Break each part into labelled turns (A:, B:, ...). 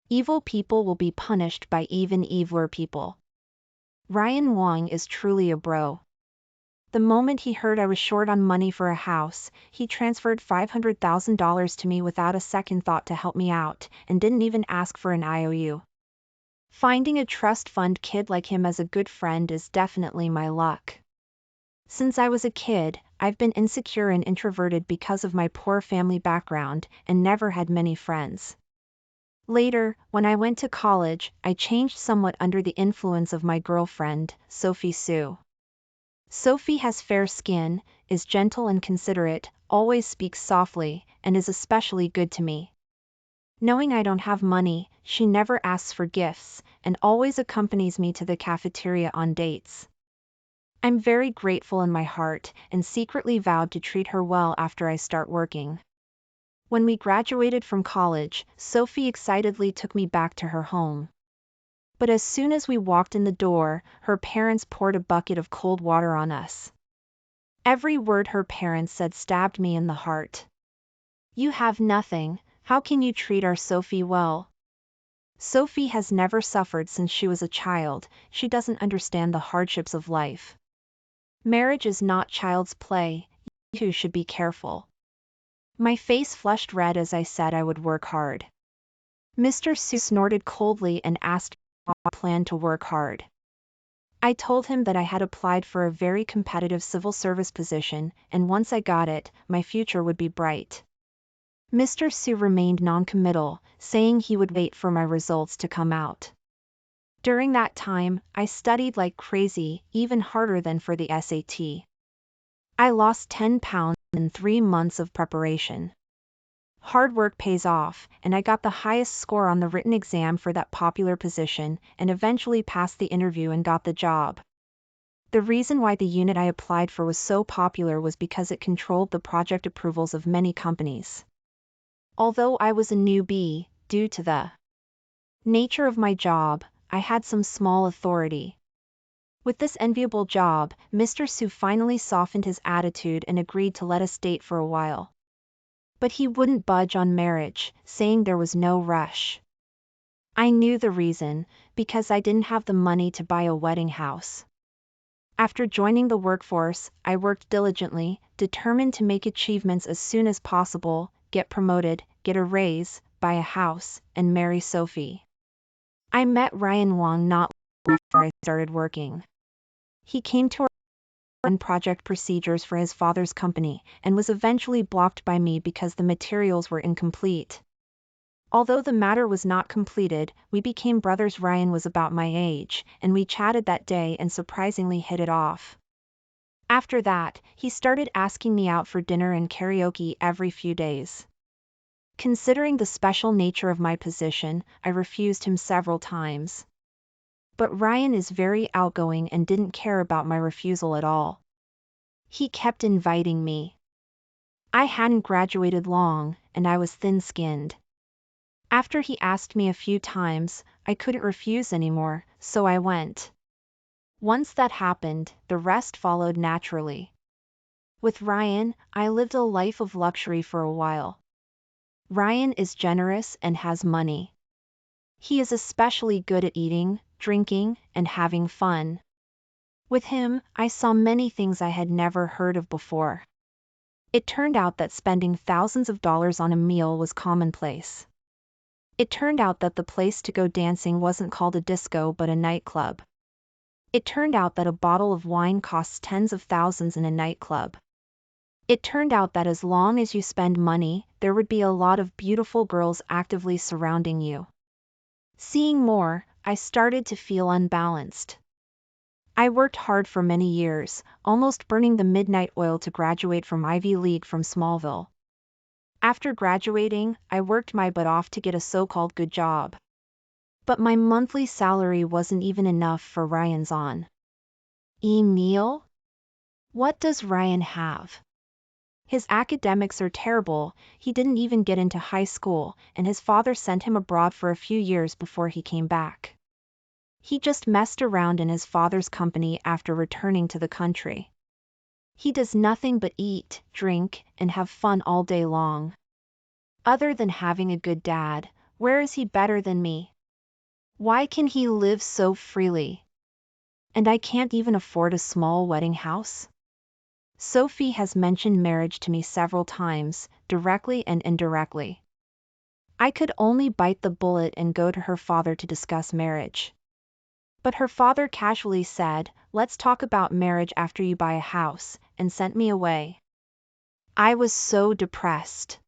A: Evil people will be punished by even eviler people. Ryan Wong is truly a bro. The moment he heard I was short on money for a house, he transferred $500,000 to me without a second thought to help me out, and didn't even ask for an IOU. Finding a trust fund kid like him as a good friend is definitely my luck. Since I was a kid, I've been insecure and introverted because of my poor family background, and never had many friends. Later, when I went to college, I changed somewhat under the influence of my girlfriend, Sophie Sue. Sophie has fair skin, is gentle and considerate, always speaks softly, and is especially good to me. Knowing I don't have money, she never asks for gifts, and always accompanies me to the cafeteria on dates. I'm very grateful in my heart, and secretly vowed to treat her well after I start working. When we graduated from college, Sophie excitedly took me back to her home. But as soon as we walked in the door, her parents poured a bucket of cold water on us. Every word her parents said stabbed me in the heart. "You have nothing, how can you treat our Sophie well?" Sophie has never suffered since she was a child, she doesn't understand the hardships of life. Marriage is not child's play, you too should be careful. My face flushed red as I said I would work hard. Mr. Sue snorted coldly and asked if I planned to work hard. I told him that I had applied for a very competitive civil service position, and once I got it, my future would be bright. Mr. Sue remained non-committal, saying he would wait for my results to come out. During that time, I studied like crazy, even harder than for the SAT. I lost 10 pounds in 3 months of preparation. Hard work pays off, and I got the highest score on the written exam for that popular position, and eventually passed the interview and got the job. The reason why the unit I applied for was so popular was because it controlled the project approvals of many companies. Although I was a newbie, due to the nature of my job, I had some small authority. With this enviable job, Mr. Sue finally softened his attitude and agreed to let us date for a while. But he wouldn't budge on marriage, saying there was no rush. I knew the reason, because I didn't have the money to buy a wedding house. After joining the workforce, I worked diligently, determined to make achievements as soon as possible, get promoted, get a raise, buy a house, and marry Sophie. I met Ryan Wong not long after I started working. He came to our project procedures for his father's company, and was eventually blocked by me because the materials were incomplete. Although the matter was not completed, we became brothers. Ryan was about my age, and we chatted that day and surprisingly hit it off. After that, he started asking me out for dinner and karaoke every few days. Considering the special nature of my position, I refused him several times. But Ryan is very outgoing and didn't care about my refusal at all. He kept inviting me. I hadn't graduated long, and I was thin-skinned. After he asked me a few times, I couldn't refuse anymore, so I went. Once that happened, the rest followed naturally. With Ryan, I lived a life of luxury for a while. Ryan is generous and has money. He is especially good at eating, drinking, and having fun. With him, I saw many things I had never heard of before. It turned out that spending thousands of dollars on a meal was commonplace. It turned out that the place to go dancing wasn't called a disco but a nightclub. It turned out that a bottle of wine costs tens of thousands in a nightclub. It turned out that as long as you spend money, there would be a lot of beautiful girls actively surrounding you. Seeing more, I started to feel unbalanced. I worked hard for many years, almost burning the midnight oil to graduate from Ivy League from Smallville. After graduating, I worked my butt off to get a so-called good job. But my monthly salary wasn't even enough for Ryan's on. Meal? What does Ryan have? His academics are terrible, he didn't even get into high school, and his father sent him abroad for a few years before he came back. He just messed around in his father's company after returning to the country. He does nothing but eat, drink, and have fun all day long. Other than having a good dad, Where is he better than me? Why can he live so freely? And I can't even afford a small wedding house? Sophie has mentioned marriage to me several times, directly and indirectly. I could only bite the bullet and go to her father to discuss marriage. But her father casually said, "Let's talk about marriage after you buy a house," and sent me away. I was so depressed.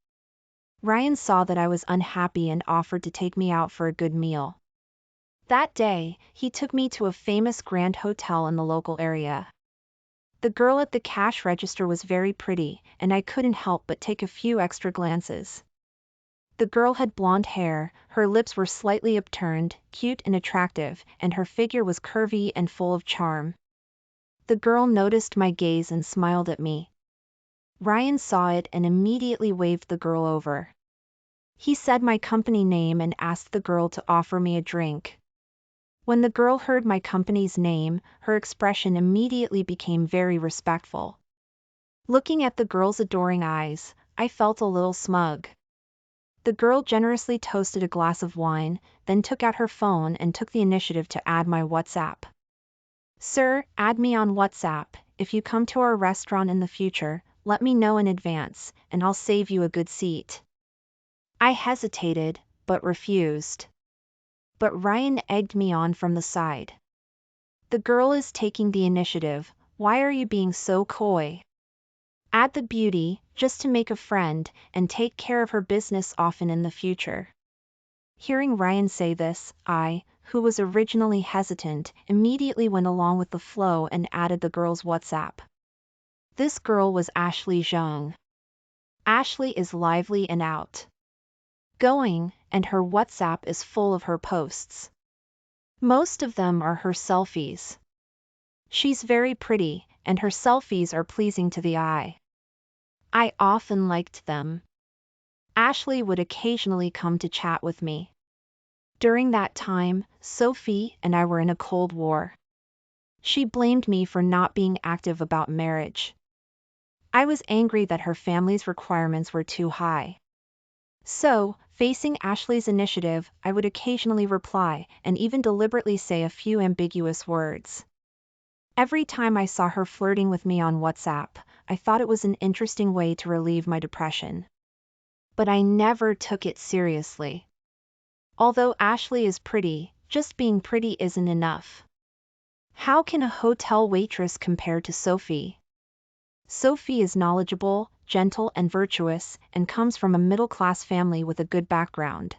A: Ryan saw that I was unhappy and offered to take me out for a good meal. That day, he took me to a famous grand hotel in the local area. The girl at the cash register was very pretty, and I couldn't help but take a few extra glances. The girl had blonde hair, her lips were slightly upturned, cute and attractive, and her figure was curvy and full of charm. The girl noticed my gaze and smiled at me. Ryan saw it and immediately waved the girl over. He said my company name and asked the girl to offer me a drink. When the girl heard my company's name, her expression immediately became very respectful. Looking at the girl's adoring eyes, I felt a little smug. The girl generously toasted a glass of wine, then took out her phone and took the initiative to add my WhatsApp. "Sir, add me on WhatsApp. If you come to our restaurant in the future, let me know in advance, and I'll save you a good seat." I hesitated, but refused. But Ryan egged me on from the side. "The girl is taking the initiative, why are you being so coy? Add the beauty, just to make a friend, and take care of her business often in the future." Hearing Ryan say this, I, who was originally hesitant, immediately went along with the flow and added the girl's WhatsApp. This girl was Ashley Zhang. Ashley is lively and outgoing, and her WhatsApp is full of her posts. Most of them are her selfies. She's very pretty, and her selfies are pleasing to the eye. I often liked them. Ashley would occasionally come to chat with me. During that time, Sophie and I were in a cold war. She blamed me for not being active about marriage. I was angry that her family's requirements were too high. So, facing Ashley's initiative, I would occasionally reply, and even deliberately say a few ambiguous words. Every time I saw her flirting with me on WhatsApp, I thought it was an interesting way to relieve my depression. But I never took it seriously. Although Ashley is pretty, just being pretty isn't enough. How can a hotel waitress compare to Sophie? Sophie is knowledgeable, gentle and virtuous, and comes from a middle-class family with a good background.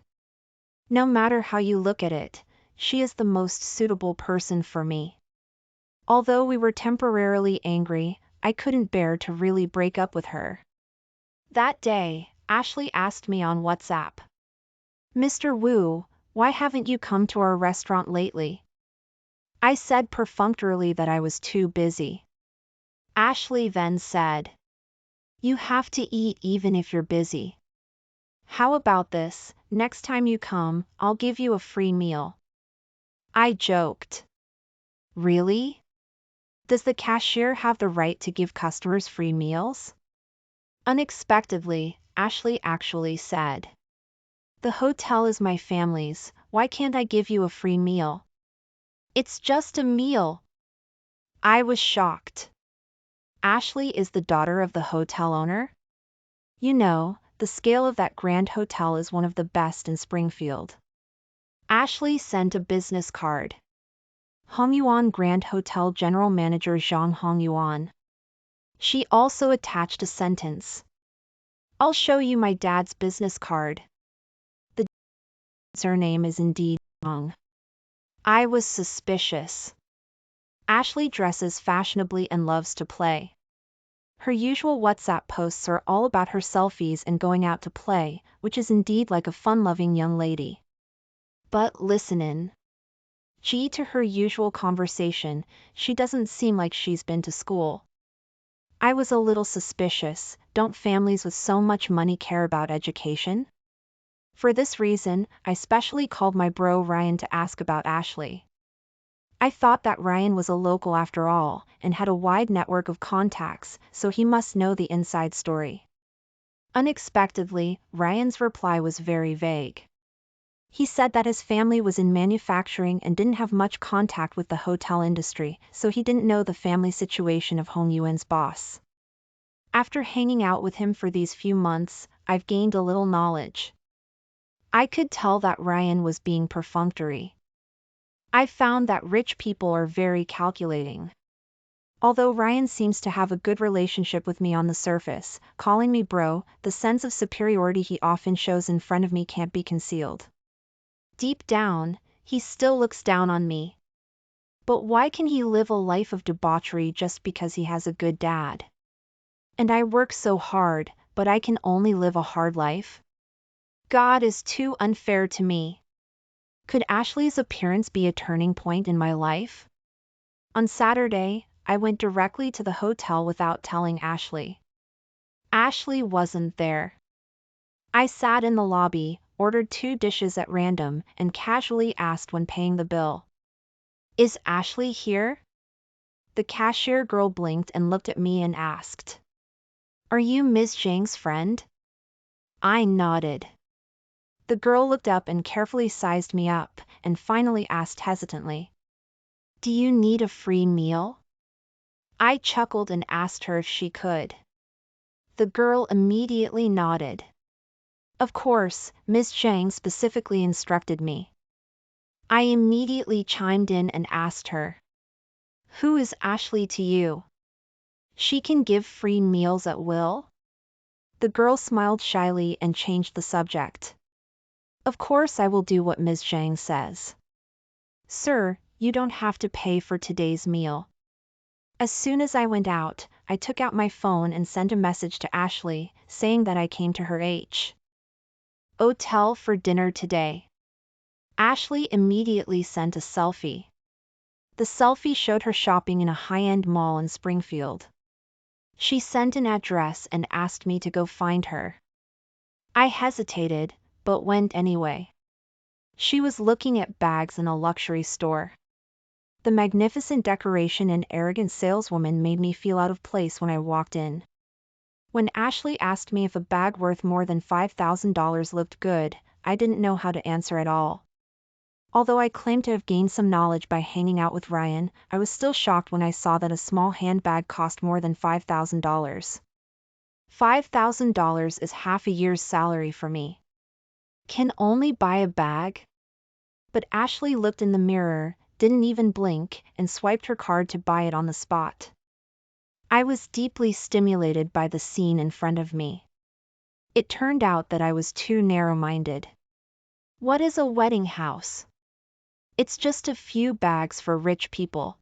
A: No matter how you look at it, she is the most suitable person for me. Although we were temporarily angry, I couldn't bear to really break up with her. That day, Ashley asked me on WhatsApp, "Mr. Wu, why haven't you come to our restaurant lately?" I said perfunctorily that I was too busy. Ashley then said, "You have to eat even if you're busy. How about this, next time you come, I'll give you a free meal." I joked, "Really? Does the cashier have the right to give customers free meals?" Unexpectedly, Ashley actually said, "The hotel is my family's, why can't I give you a free meal? It's just a meal." I was shocked. Ashley is the daughter of the hotel owner? You know, the scale of that grand hotel is one of the best in Springfield. Ashley sent a business card. Hongyuan Grand Hotel General Manager Zhang Hongyuan. She also attached a sentence. "I'll show you my dad's business card. The surname is indeed Zhang." I was suspicious. Ashley dresses fashionably and loves to play. Her usual WhatsApp posts are all about her selfies and going out to play, which is indeed like a fun-loving young lady. But listen to her usual conversation, she doesn't seem like she's been to school. I was a little suspicious. Don't families with so much money care about education? For this reason, I specially called my bro Ryan to ask about Ashley. I thought that Ryan was a local after all, and had a wide network of contacts, so he must know the inside story. Unexpectedly, Ryan's reply was very vague. He said that his family was in manufacturing and didn't have much contact with the hotel industry, so he didn't know the family situation of Hong Yuan's boss. After hanging out with him for these few months, I've gained a little knowledge. I could tell that Ryan was being perfunctory. I found that rich people are very calculating. Although Ryan seems to have a good relationship with me on the surface, calling me bro, the sense of superiority he often shows in front of me can't be concealed. Deep down, he still looks down on me. But why can he live a life of debauchery just because he has a good dad? And I work so hard, but I can only live a hard life? God is too unfair to me. Could Ashley's appearance be a turning point in my life? On Saturday, I went directly to the hotel without telling Ashley. Ashley wasn't there. I sat in the lobby, ordered 2 dishes at random, and casually asked when paying the bill. Is Ashley here? The cashier girl blinked and looked at me and asked, Are you Ms. Zhang's friend? I nodded. The girl looked up and carefully sized me up, and finally asked hesitantly, Do you need a free meal? I chuckled and asked her if she could. The girl immediately nodded. Of course, Ms. Zhang specifically instructed me. I immediately chimed in and asked her, Who is Ashley to you? She can give free meals at will? The girl smiled shyly and changed the subject. Of course I will do what Ms. Zhang says. Sir, you don't have to pay for today's meal. As soon as I went out, I took out my phone and sent a message to Ashley, saying that I came to her hotel for dinner today. Ashley immediately sent a selfie. The selfie showed her shopping in a high-end mall in Springfield. She sent an address and asked me to go find her. I hesitated, but went anyway. She was looking at bags in a luxury store. The magnificent decoration and arrogant saleswoman made me feel out of place when I walked in. When Ashley asked me if a bag worth more than $5,000 looked good, I didn't know how to answer at all. Although I claimed to have gained some knowledge by hanging out with Ryan, I was still shocked when I saw that a small handbag cost more than $5,000. $5,000 is half a year's salary for me. Can only buy a bag? But Ashley looked in the mirror, didn't even blink, and swiped her card to buy it on the spot. I was deeply stimulated by the scene in front of me. It turned out that I was too narrow-minded. What is a wedding house? It's just a few bags for rich people.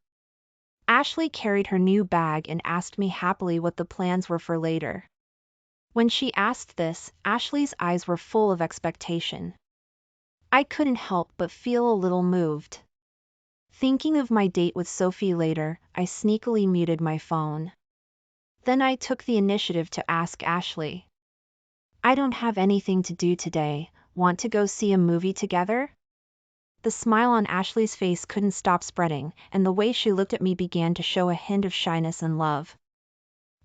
A: Ashley carried her new bag and asked me happily what the plans were for later. When she asked this, Ashley's eyes were full of expectation. I couldn't help but feel a little moved. Thinking of my date with Sophie later, I sneakily muted my phone. Then I took the initiative to ask Ashley. I don't have anything to do today, want to go see a movie together? The smile on Ashley's face couldn't stop spreading, and the way she looked at me began to show a hint of shyness and love.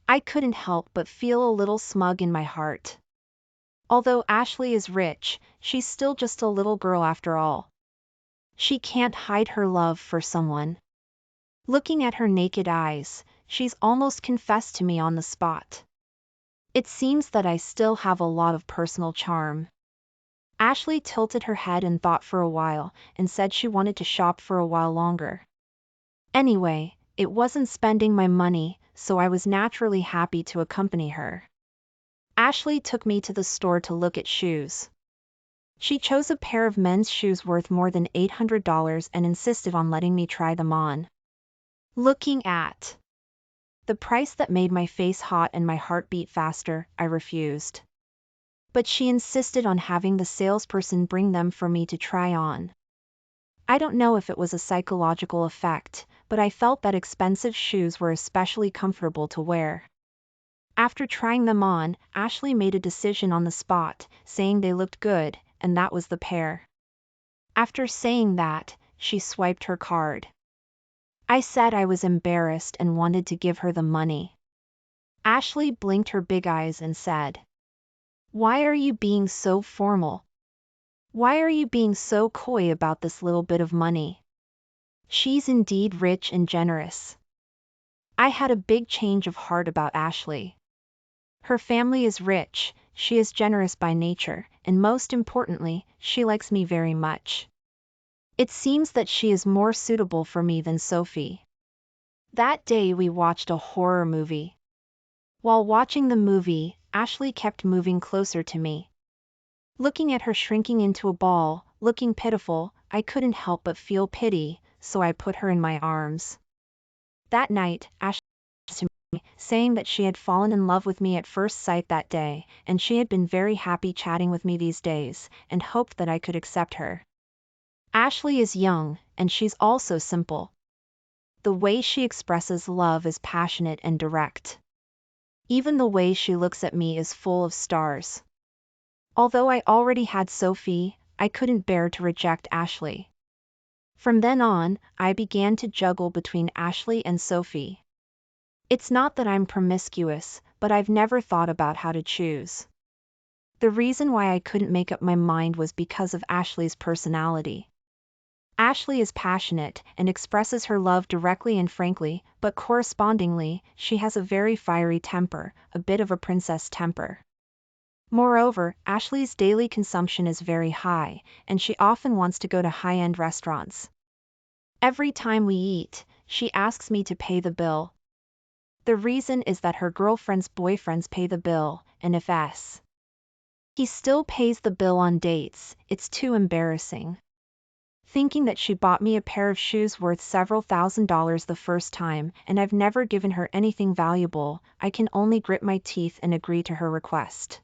A: I couldn't help but feel a little smug in my heart. Although Ashley is rich, she's still just a little girl after all. She can't hide her love for someone. Looking at her naked eyes, she's almost confessed to me on the spot. It seems that I still have a lot of personal charm. Ashley tilted her head and thought for a while, and said she wanted to shop for a while longer. Anyway, it wasn't spending my money, so I was naturally happy to accompany her. Ashley took me to the store to look at shoes. She chose a pair of men's shoes worth more than $800 and insisted on letting me try them on. Looking at the price that made my face hot and my heart beat faster, I refused. But she insisted on having the salesperson bring them for me to try on. I don't know if it was a psychological effect, but I felt that expensive shoes were especially comfortable to wear. After trying them on, Ashley made a decision on the spot, saying they looked good, and that was the pair. After saying that, she swiped her card. I said I was embarrassed and wanted to give her the money. Ashley blinked her big eyes and said, Why are you being so formal? Why are you being so coy about this little bit of money? She's indeed rich and generous. I had a big change of heart about Ashley. Her family is rich, she is generous by nature, and most importantly, she likes me very much. It seems that she is more suitable for me than Sophie. That day we watched a horror movie. While watching the movie, Ashley kept moving closer to me. Looking at her shrinking into a ball, looking pitiful, I couldn't help but feel pity, so I put her in my arms. That night, Ashley to me, saying that she had fallen in love with me at first sight that day, and she had been very happy chatting with me these days, and hoped that I could accept her. Ashley is young, and she's also simple. The way she expresses love is passionate and direct. Even the way she looks at me is full of stars. Although I already had Sophie, I couldn't bear to reject Ashley. From then on, I began to juggle between Ashley and Sophie. It's not that I'm promiscuous, but I've never thought about how to choose. The reason why I couldn't make up my mind was because of Ashley's personality. Ashley is passionate and expresses her love directly and frankly, but correspondingly, she has a very fiery temper, a bit of a princess temper. Moreover, Ashley's daily consumption is very high, and she often wants to go to high-end restaurants. Every time we eat, she asks me to pay the bill. The reason is that her girlfriend's boyfriends pay the bill, and if he still pays the bill on dates, it's too embarrassing. Thinking that she bought me a pair of shoes worth several $1,000s the first time, and I've never given her anything valuable, I can only grit my teeth and agree to her request.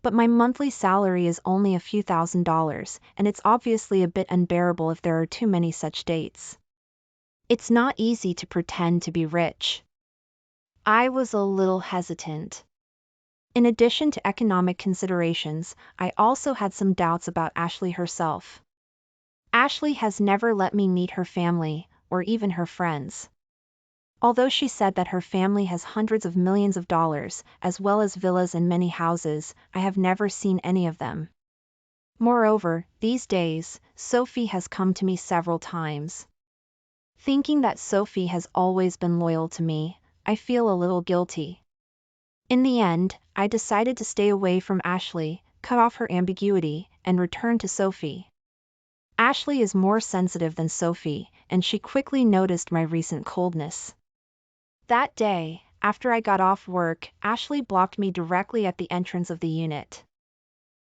A: But my monthly salary is only a few $1,000s, and it's obviously a bit unbearable if there are too many such dates. It's not easy to pretend to be rich. I was a little hesitant. In addition to economic considerations, I also had some doubts about Ashley herself. Ashley has never let me meet her family, or even her friends. Although she said that her family has hundreds of millions of dollars, as well as villas and many houses, I have never seen any of them. Moreover, these days, Sophie has come to me several times. Thinking that Sophie has always been loyal to me, I feel a little guilty. In the end, I decided to stay away from Ashley, cut off her ambiguity, and return to Sophie. Ashley is more sensitive than Sophie, and she quickly noticed my recent coldness. That day, after I got off work, Ashley blocked me directly at the entrance of the unit.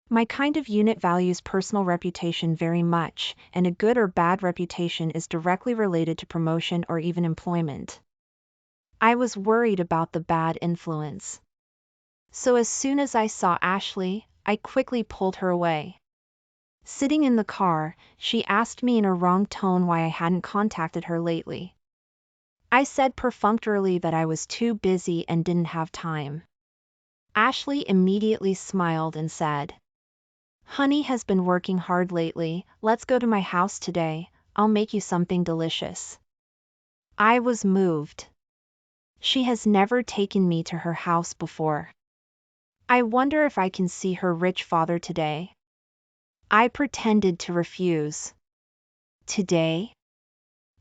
A: My kind of unit values personal reputation very much, and a good or bad reputation is directly related to promotion or even employment. I was worried about the bad influence. So as soon as I saw Ashley, I quickly pulled her away. Sitting in the car, she asked me in a wrong tone why I hadn't contacted her lately. I said perfunctorily that I was too busy and didn't have time. Ashley immediately smiled and said, "Honey has been working hard lately, let's go to my house today, I'll make you something delicious." I was moved. She has never taken me to her house before. I wonder if I can see her rich father today. I pretended to refuse. Today?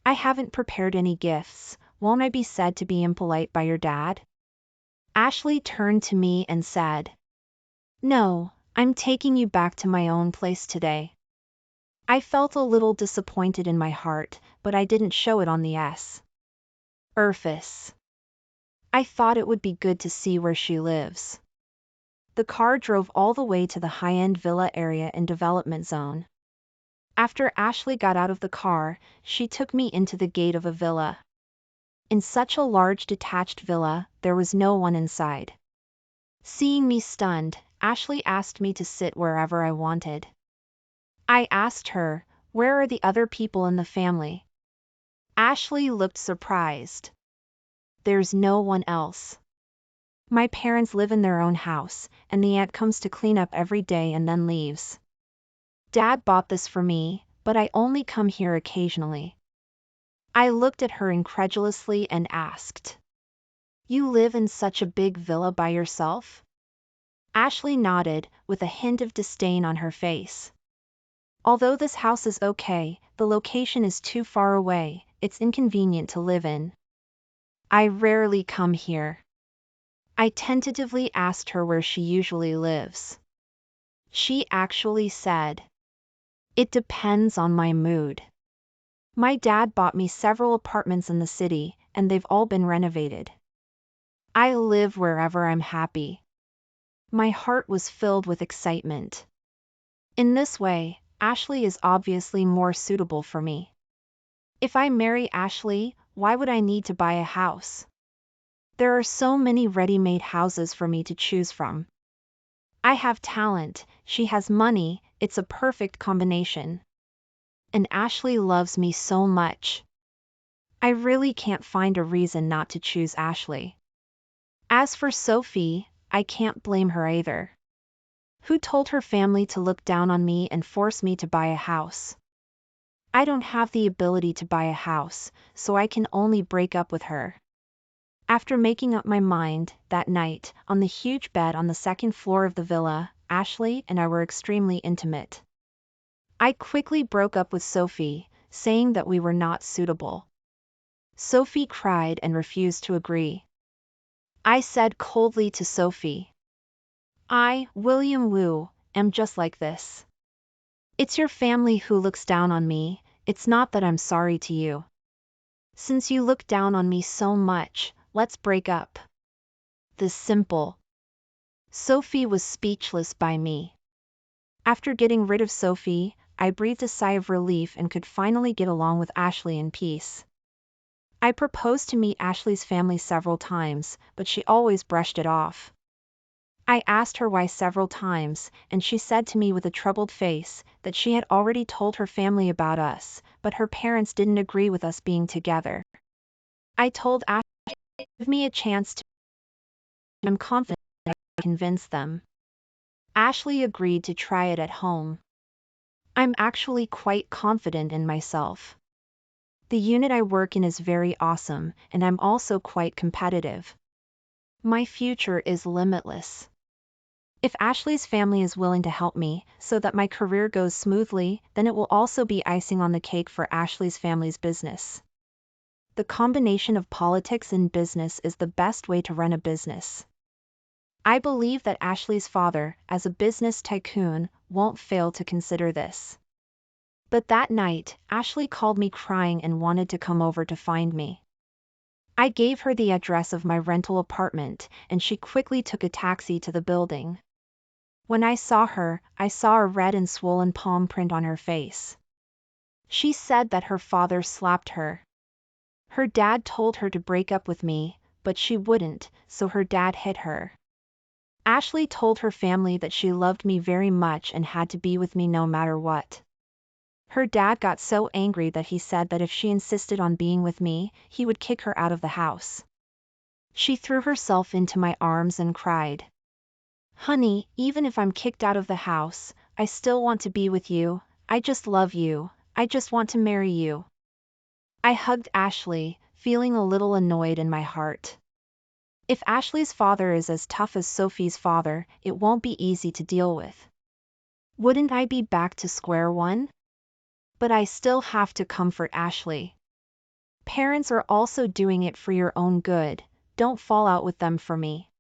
A: I haven't prepared any gifts, won't I be said to be impolite by your dad? Ashley turned to me and said, "No, I'm taking you back to my own place today." I felt a little disappointed in my heart, but I didn't show it on the surface. I thought it would be good to see where she lives. The car drove all the way to the high-end villa area in development zone. After Ashley got out of the car, she took me into the gate of a villa. In such a large detached villa, there was no one inside. Seeing me stunned, Ashley asked me to sit wherever I wanted. I asked her, "Where are the other people in the family?" Ashley looked surprised. "There's no one else. My parents live in their own house, and the aunt comes to clean up every day and then leaves. Dad bought this for me, but I only come here occasionally." I looked at her incredulously and asked, "You live in such a big villa by yourself?" Ashley nodded, with a hint of disdain on her face. Although this house is okay, the location is too far away, it's inconvenient to live in. I rarely come here. I tentatively asked her where she usually lives. She actually said, "It depends on my mood." My dad bought me several apartments in the city, and they've all been renovated. I live wherever I'm happy. My heart was filled with excitement. In this way, Ashley is obviously more suitable for me. If I marry Ashley, why would I need to buy a house? There are so many ready-made houses for me to choose from. I have talent, she has money, it's a perfect combination. And Ashley loves me so much. I really can't find a reason not to choose Ashley. As for Sophie, I can't blame her either. Who told her family to look down on me and force me to buy a house? I don't have the ability to buy a house, so I can only break up with her. After making up my mind, that night, on the huge bed on the second floor of the villa, Ashley and I were extremely intimate. I quickly broke up with Sophie, saying that we were not suitable. Sophie cried and refused to agree. I said coldly to Sophie, "I, William Wu, am just like this. It's your family who looks down on me, it's not that I'm sorry to you. Since you look down on me so much, let's break up." This simple. Sophie was speechless by me. After getting rid of Sophie, I breathed a sigh of relief and could finally get along with Ashley in peace. I proposed to meet Ashley's family several times, but she always brushed it off. I asked her why several times, and she said to me with a troubled face that she had already told her family about us, but her parents didn't agree with us being together. I told Ashley, "Give me a chance to. I'm confident I can convince them." Ashley agreed to try it at home. I'm actually quite confident in myself. The unit I work in is very awesome, and I'm also quite competitive. My future is limitless. If Ashley's family is willing to help me so that my career goes smoothly, then it will also be icing on the cake for Ashley's family's business. The combination of politics and business is the best way to run a business. I believe that Ashley's father, as a business tycoon, won't fail to consider this. But that night, Ashley called me crying and wanted to come over to find me. I gave her the address of my rental apartment, and she quickly took a taxi to the building. When I saw her, I saw a red and swollen palm print on her face. She said that her father slapped her. Her dad told her to break up with me, but she wouldn't, so her dad hit her. Ashley told her family that she loved me very much and had to be with me no matter what. Her dad got so angry that he said that if she insisted on being with me, he would kick her out of the house. She threw herself into my arms and cried, "Honey, even if I'm kicked out of the house, I still want to be with you, I just love you, I just want to marry you." I hugged Ashley, feeling a little annoyed in my heart. If Ashley's father is as tough as Sophie's father, it won't be easy to deal with. Wouldn't I be back to square one? But I still have to comfort Ashley. Parents are also doing it for your own good, don't fall out with them for me.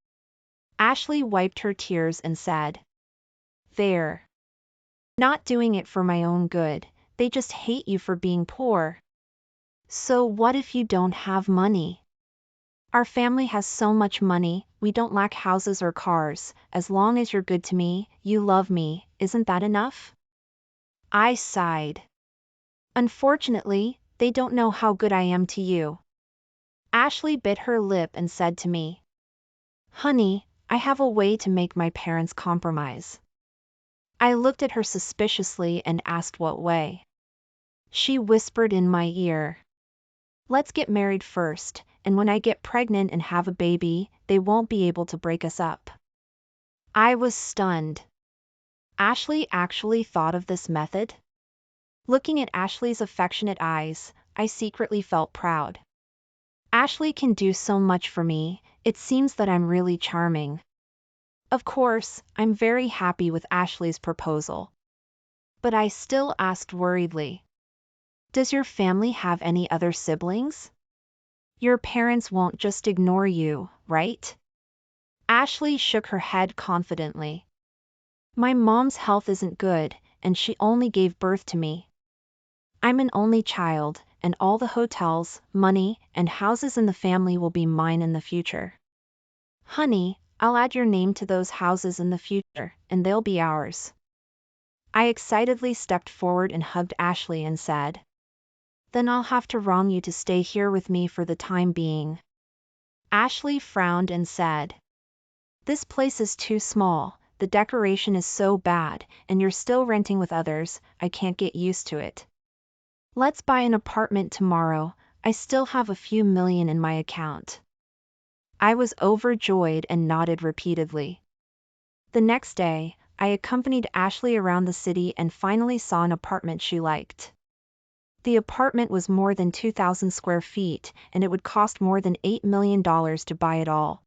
A: Ashley wiped her tears and said, "They're not doing it for my own good, they just hate you for being poor." So what if you don't have money? Our family has so much money, we don't lack houses or cars, as long as you're good to me, you love me, isn't that enough? I sighed. Unfortunately, they don't know how good I am to you. Ashley bit her lip and said to me, "Honey, I have a way to make my parents compromise." I looked at her suspiciously and asked what way. She whispered in my ear, "Let's get married first, and when I get pregnant and have a baby, they won't be able to break us up." I was stunned. Ashley actually thought of this method? Looking at Ashley's affectionate eyes, I secretly felt proud. Ashley can do so much for me, it seems that I'm really charming. Of course, I'm very happy with Ashley's proposal. But I still asked worriedly, "Does your family have any other siblings? Your parents won't just ignore you, right?" Ashley shook her head confidently. "My mom's health isn't good, and she only gave birth to me. I'm an only child, and all the hotels, money, and houses in the family will be mine in the future. Honey, I'll add your name to those houses in the future, and they'll be ours." I excitedly stepped forward and hugged Ashley and said, "Then I'll have to wrong you to stay here with me for the time being." Ashley frowned and said, "This place is too small, the decoration is so bad, and you're still renting with others, I can't get used to it. Let's buy an apartment tomorrow, I still have a few million in my account." I was overjoyed and nodded repeatedly. The next day, I accompanied Ashley around the city and finally saw an apartment she liked. The apartment was more than 2,000 square feet, and it would cost more than $8 million to buy it all.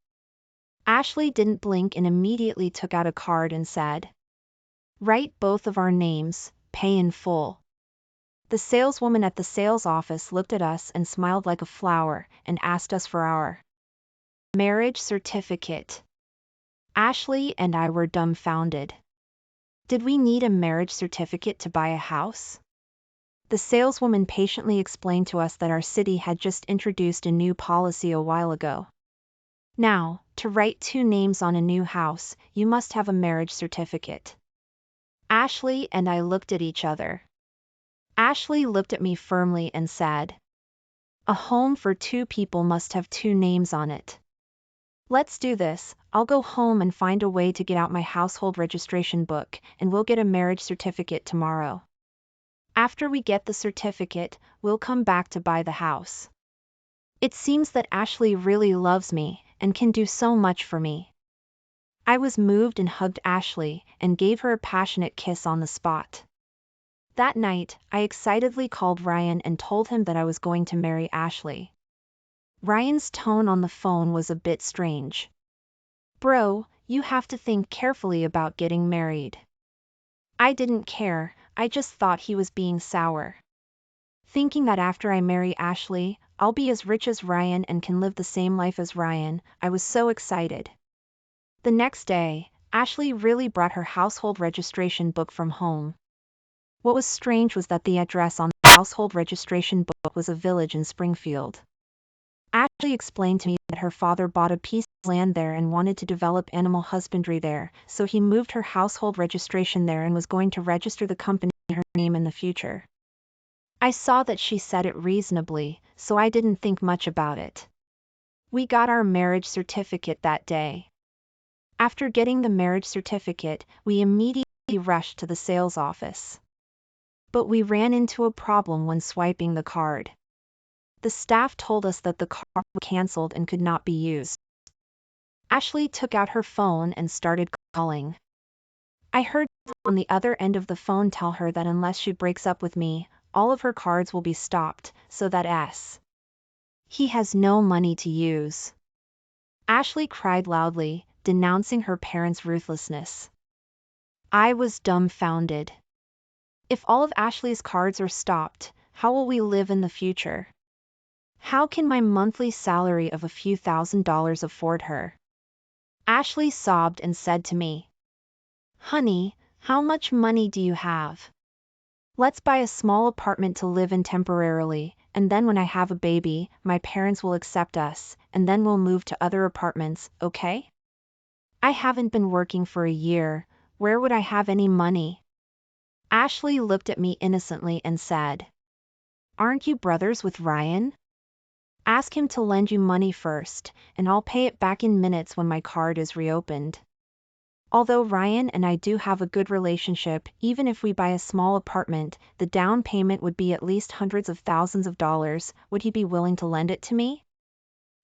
A: Ashley didn't blink and immediately took out a card and said, "Write both of our names, pay in full." The saleswoman at the sales office looked at us and smiled like a flower and asked us for our marriage certificate. Ashley and I were dumbfounded. Did we need a marriage certificate to buy a house? The saleswoman patiently explained to us that our city had just introduced a new policy a while ago. Now, to write two names on a new house, you must have a marriage certificate. Ashley and I looked at each other. Ashley looked at me firmly and said, "A home for two people must have two names on it. Let's do this, I'll go home and find a way to get out my household registration book, and we'll get a marriage certificate tomorrow. After we get the certificate, we'll come back to buy the house." It seems that Ashley really loves me, and can do so much for me. I was moved and hugged Ashley, and gave her a passionate kiss on the spot. That night, I excitedly called Ryan and told him that I was going to marry Ashley. Ryan's tone on the phone was a bit strange. "Bro, you have to think carefully about getting married." I didn't care, I just thought he was being sour. Thinking that after I marry Ashley, I'll be as rich as Ryan and can live the same life as Ryan, I was so excited. The next day, Ashley really brought her household registration book from home. What was strange was that the address on the household registration book was a village in Springfield. Ashley explained to me that her father bought a piece of land there and wanted to develop animal husbandry there, so he moved her household registration there and was going to register the company in her name in the future. I saw that she said it reasonably, so I didn't think much about it. We got our marriage certificate that day. After getting the marriage certificate, we immediately rushed to the sales office. But we ran into a problem when swiping the card. The staff told us that the card was canceled and could not be used. Ashley took out her phone and started calling. I heard on the other end of the phone tell her that unless she breaks up with me, all of her cards will be stopped, so that he has no money to use. Ashley cried loudly, denouncing her parents' ruthlessness. I was dumbfounded. If all of Ashley's cards are stopped, how will we live in the future? How can my monthly salary of a few $1,000s afford her? Ashley sobbed and said to me, "Honey, how much money do you have? Let's buy a small apartment to live in temporarily, and then when I have a baby, my parents will accept us, and then we'll move to other apartments, okay? I haven't been working for a year, where would I have any money?" Ashley looked at me innocently and said, "Aren't you brothers with Ryan? Ask him to lend you money first, and I'll pay it back in minutes when my card is reopened." Although Ryan and I do have a good relationship, even if we buy a small apartment, the down payment would be at least hundreds of thousands of dollars. Would he be willing to lend it to me?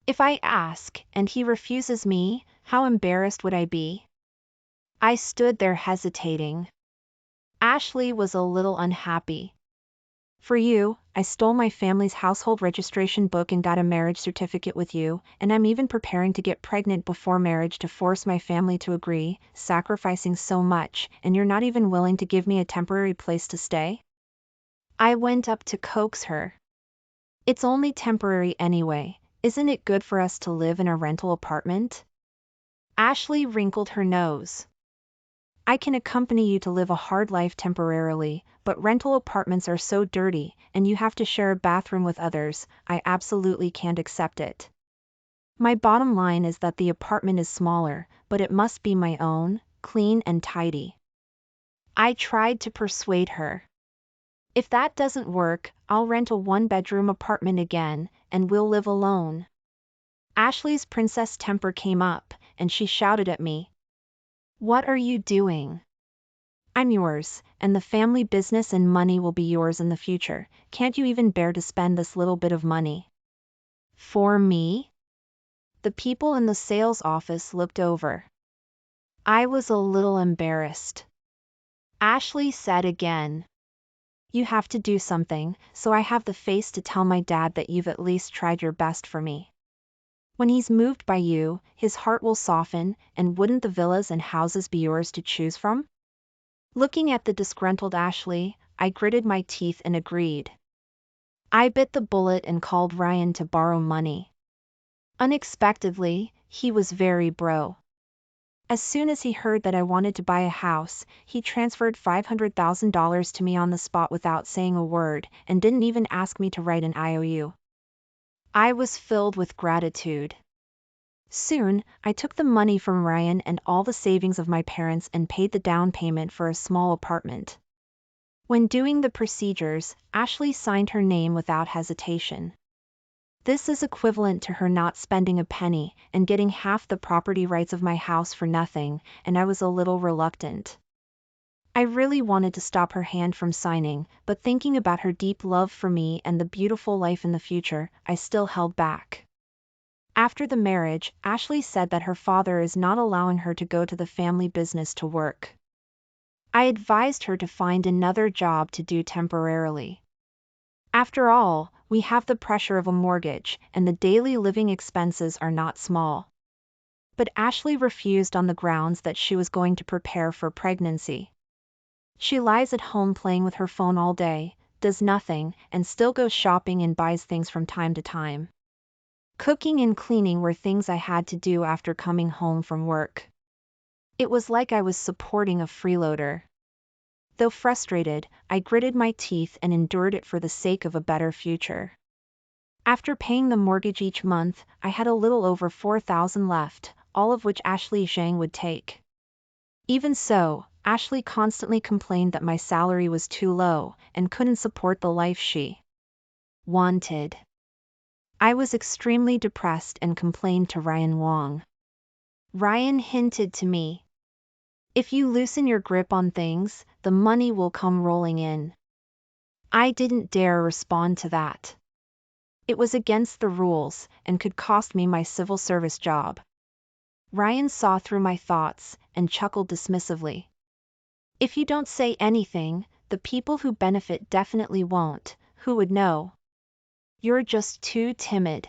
A: If I ask, and he refuses me, how embarrassed would I be? I stood there hesitating. Ashley was a little unhappy. "For you, I stole my family's household registration book and got a marriage certificate with you, and I'm even preparing to get pregnant before marriage to force my family to agree, sacrificing so much, and you're not even willing to give me a temporary place to stay? I went up to coax her. It's only temporary anyway. Isn't it good for us to live in a rental apartment? Ashley wrinkled her nose. I can accompany you to live a hard life temporarily, but rental apartments are so dirty, and you have to share a bathroom with others. I absolutely can't accept it. My bottom line is that the apartment is smaller, but it must be my own, clean and tidy. I tried to persuade her. If that doesn't work, I'll rent a one-bedroom apartment again, and we'll live alone. Ashley's princess temper came up, and she shouted at me. What are you doing? I'm yours, and the family business and money will be yours in the future. Can't you even bear to spend this little bit of money? For me? The people in the sales office looked over. I was a little embarrassed. Ashley said again. You have to do something, so I have the face to tell my dad that you've at least tried your best for me. When he's moved by you, his heart will soften, and wouldn't the villas and houses be yours to choose from? Looking at the disgruntled Ashley, I gritted my teeth and agreed. I bit the bullet and called Ryan to borrow money. Unexpectedly, he was very bro. As soon as he heard that I wanted to buy a house, he transferred $500,000 to me on the spot without saying a word, and didn't even ask me to write an IOU. I was filled with gratitude. Soon, I took the money from Ryan and all the savings of my parents and paid the down payment for a small apartment. When doing the procedures, Ashley signed her name without hesitation. This is equivalent to her not spending a penny and getting half the property rights of my house for nothing, and I was a little reluctant. I really wanted to stop her hand from signing, but thinking about her deep love for me and the beautiful life in the future, I still held back. After the marriage, Ashley said that her father is not allowing her to go to the family business to work. I advised her to find another job to do temporarily. After all, we have the pressure of a mortgage, and the daily living expenses are not small. But Ashley refused on the grounds that she was going to prepare for pregnancy. She lies at home playing with her phone all day, does nothing, and still goes shopping and buys things from time to time. Cooking and cleaning were things I had to do after coming home from work. It was like I was supporting a freeloader. Though frustrated, I gritted my teeth and endured it for the sake of a better future. After paying the mortgage each month, I had a little over $4,000 left, all of which Ashley Zhang would take. Even so, Ashley constantly complained that my salary was too low and couldn't support the life she wanted. I was extremely depressed and complained to Ryan Wong. Ryan hinted to me, if you loosen your grip on things, the money will come rolling in. I didn't dare respond to that. It was against the rules and could cost me my civil service job. Ryan saw through my thoughts and chuckled dismissively. If you don't say anything, the people who benefit definitely won't. Who would know? You're just too timid.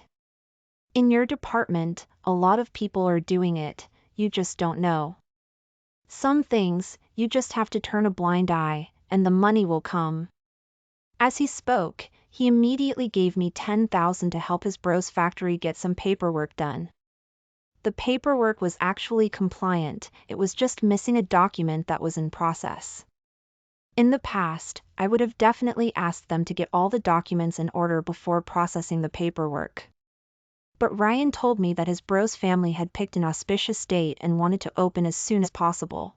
A: In your department, a lot of people are doing it, you just don't know. Some things, you just have to turn a blind eye, and the money will come. As he spoke, he immediately gave me $10,000 to help his bro's factory get some paperwork done. The paperwork was actually compliant, it was just missing a document that was in process. In the past, I would have definitely asked them to get all the documents in order before processing the paperwork. But Ryan told me that his bro's family had picked an auspicious date and wanted to open as soon as possible.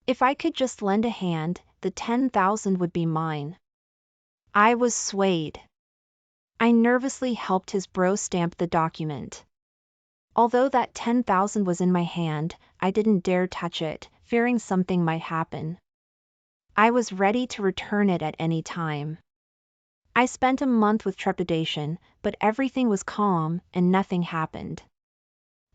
A: If I could just lend a hand, the $10,000 would be mine. I was swayed. I nervously helped his bro stamp the document. Although that $10,000 was in my hand, I didn't dare touch it, fearing something might happen. I was ready to return it at any time. I spent a month with trepidation, but everything was calm and nothing happened.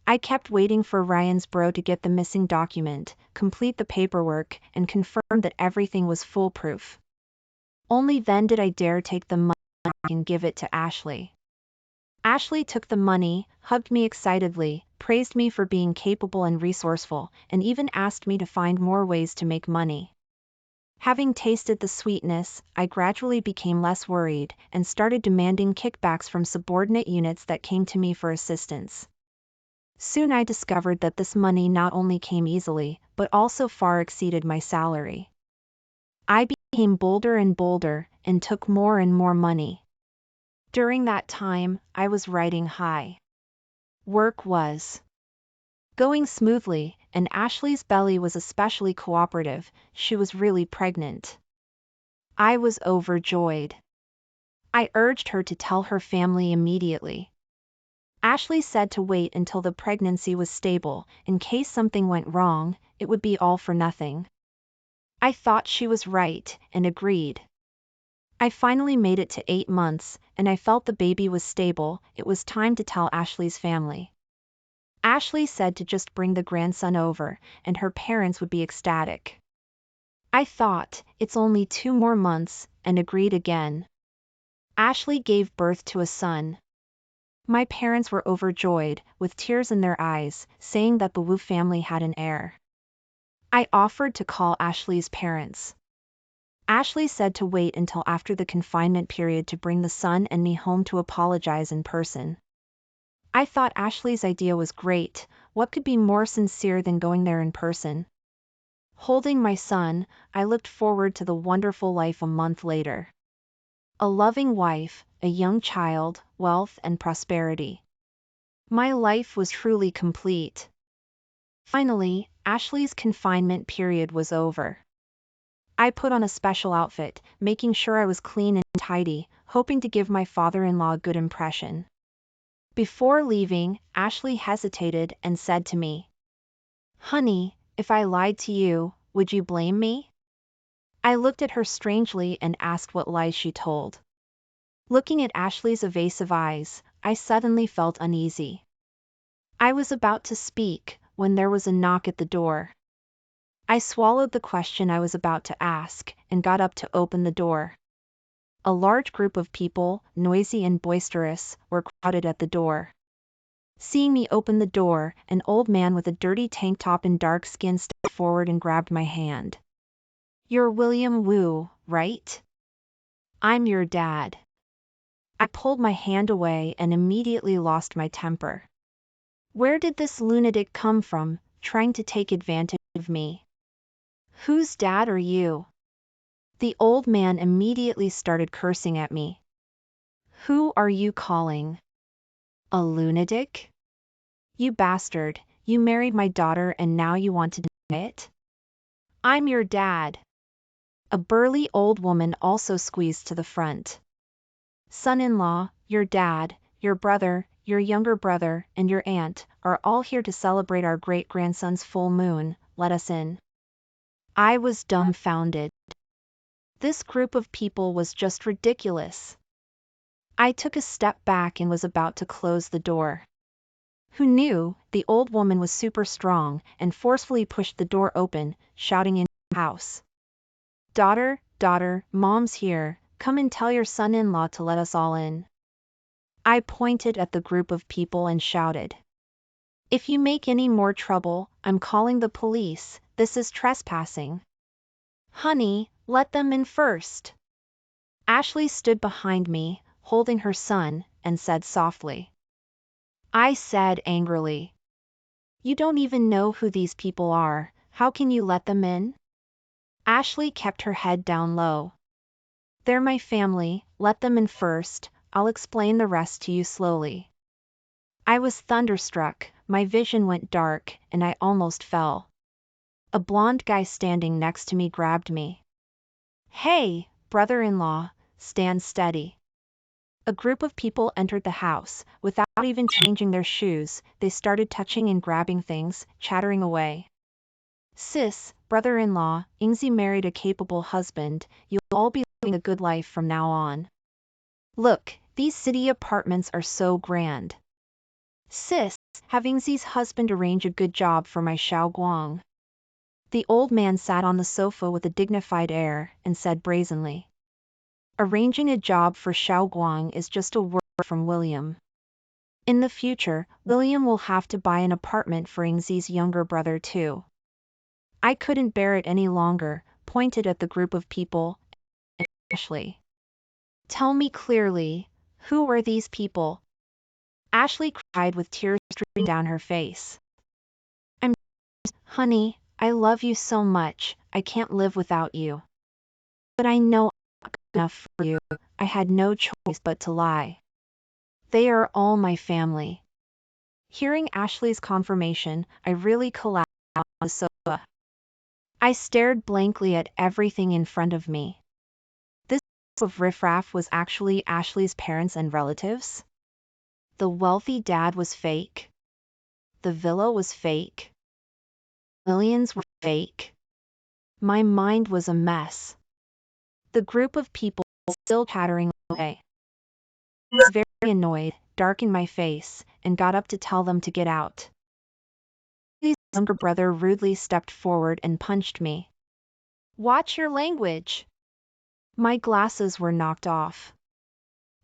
A: I kept waiting for Ryan's bro to get the missing document, complete the paperwork, and confirm that everything was foolproof. Only then did I dare take the money. and give it to Ashley. Ashley took the money, hugged me excitedly, praised me for being capable and resourceful, and even asked me to find more ways to make money. Having tasted the sweetness, I gradually became less worried and started demanding kickbacks from subordinate units that came to me for assistance. Soon I discovered that this money not only came easily, but also far exceeded my salary. I became bolder and bolder, and took more and more money. During that time, I was riding high. Work was going smoothly, and Ashley's belly was especially cooperative. She was really pregnant. I was overjoyed. I urged her to tell her family immediately. Ashley said to wait until the pregnancy was stable. In case something went wrong, it would be all for nothing. I thought she was right, and agreed. I finally made it to 8 months, and I felt the baby was stable. It was time to tell Ashley's family. Ashley said to just bring the grandson over, and her parents would be ecstatic. I thought, it's only 2 more months, and agreed again. Ashley gave birth to a son. My parents were overjoyed, with tears in their eyes, saying that the Wu family had an heir. I offered to call Ashley's parents. Ashley said to wait until after the confinement period to bring the son and me home to apologize in person. I thought Ashley's idea was great. What could be more sincere than going there in person? Holding my son, I looked forward to the wonderful life a month later. A loving wife, a young child, wealth and prosperity. My life was truly complete. Finally, Ashley's confinement period was over. I put on a special outfit, making sure I was clean and tidy, hoping to give my father-in-law a good impression. Before leaving, Ashley hesitated and said to me, "Honey, if I lied to you, would you blame me?" I looked at her strangely and asked what lies she told. Looking at Ashley's evasive eyes, I suddenly felt uneasy. I was about to speak, when there was a knock at the door. I swallowed the question I was about to ask, and got up to open the door. A large group of people, noisy and boisterous, were crowded at the door. Seeing me open the door, an old man with a dirty tank top and dark skin stepped forward and grabbed my hand. "You're William Wu, right? I'm your dad." I pulled my hand away and immediately lost my temper. Where did this lunatic come from, trying to take advantage of me? "Whose dad are you?" The old man immediately started cursing at me. "Who are you calling a lunatic? You bastard, you married my daughter and now you want to deny it? I'm your dad." A burly old woman also squeezed to the front. "Son-in-law, your dad, your brother, your younger brother, and your aunt are all here to celebrate our great-grandson's full moon. Let us in." I was dumbfounded. This group of people was just ridiculous. I took a step back and was about to close the door. Who knew, the old woman was super strong and forcefully pushed the door open, shouting into the house. Daughter, Mom's here, come and tell your son-in-law to let us all in." I pointed at the group of people and shouted, "If you make any more trouble, I'm calling the police. This is trespassing." "Honey, let them in first." Ashley stood behind me, holding her son, and said softly. I said angrily, "You don't even know who these people are, how can you let them in?" Ashley kept her head down low. "They're my family, let them in first, I'll explain the rest to you slowly." I was thunderstruck, my vision went dark, and I almost fell. A blond guy standing next to me grabbed me. "Hey, brother-in-law, stand steady." A group of people entered the house. Without even changing their shoes, they started touching and grabbing things, chattering away. "Sis, brother-in-law, Ingzi married a capable husband, you'll all be living a good life from now on. Look, these city apartments are so grand. Sis, have Ingzi's husband arrange a good job for my Xiao Guang." The old man sat on the sofa with a dignified air, and said brazenly, Arranging a job for Xiaoguang is just a word from William. In the future, William will have to buy an apartment for Yingzi's younger brother too. I couldn't bear it any longer, pointed at the group of people, and Ashley. Tell me clearly, who are these people? Ashley cried with tears streaming down her face. I'm honey, I love you so much, I can't live without you. But I know I'm not good enough for you, I had no choice but to lie. They are all my family. Hearing Ashley's confirmation, I really collapsed on the sofa. I stared blankly at everything in front of me. This group of riffraff was actually Ashley's parents and relatives? The wealthy dad was fake. The villa was fake. Millions were fake. My mind was a mess. The group of people still chattering away. I was very annoyed, darkened my face, and got up to tell them to get out. His younger brother rudely stepped forward and punched me. Watch your language. My glasses were knocked off.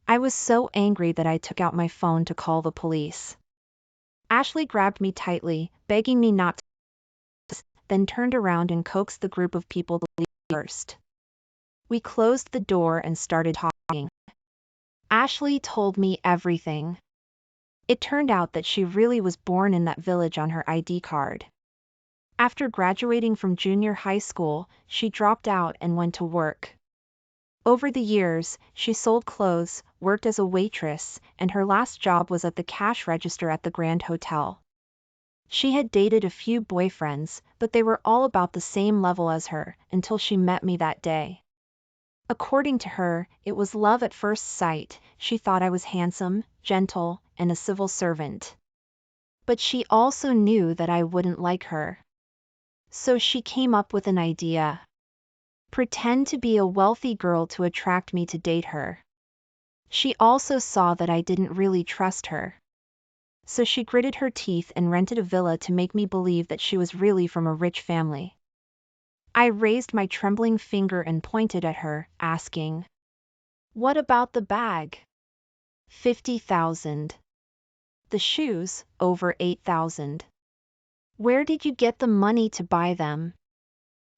A: I was so angry that I took out my phone to call the police. Ashley grabbed me tightly, begging me not to, then turned around and coaxed the group of people to leave first. We closed the door and started talking. Ashley told me everything. It turned out that she really was born in that village on her ID card. After graduating from junior high school, she dropped out and went to work. Over the years, she sold clothes, worked as a waitress, and her last job was at the cash register at the Grand Hotel. She had dated a few boyfriends, but they were all about the same level as her, until she met me that day. According to her, it was love at first sight. She thought I was handsome, gentle, and a civil servant. But she also knew that I wouldn't like her. So she came up with an idea. Pretend to be a wealthy girl to attract me to date her. She also saw that I didn't really trust her. So she gritted her teeth and rented a villa to make me believe that she was really from a rich family. I raised my trembling finger and pointed at her, asking, "What about the bag?" 50,000. The shoes, over 8,000. Where did you get the money to buy them?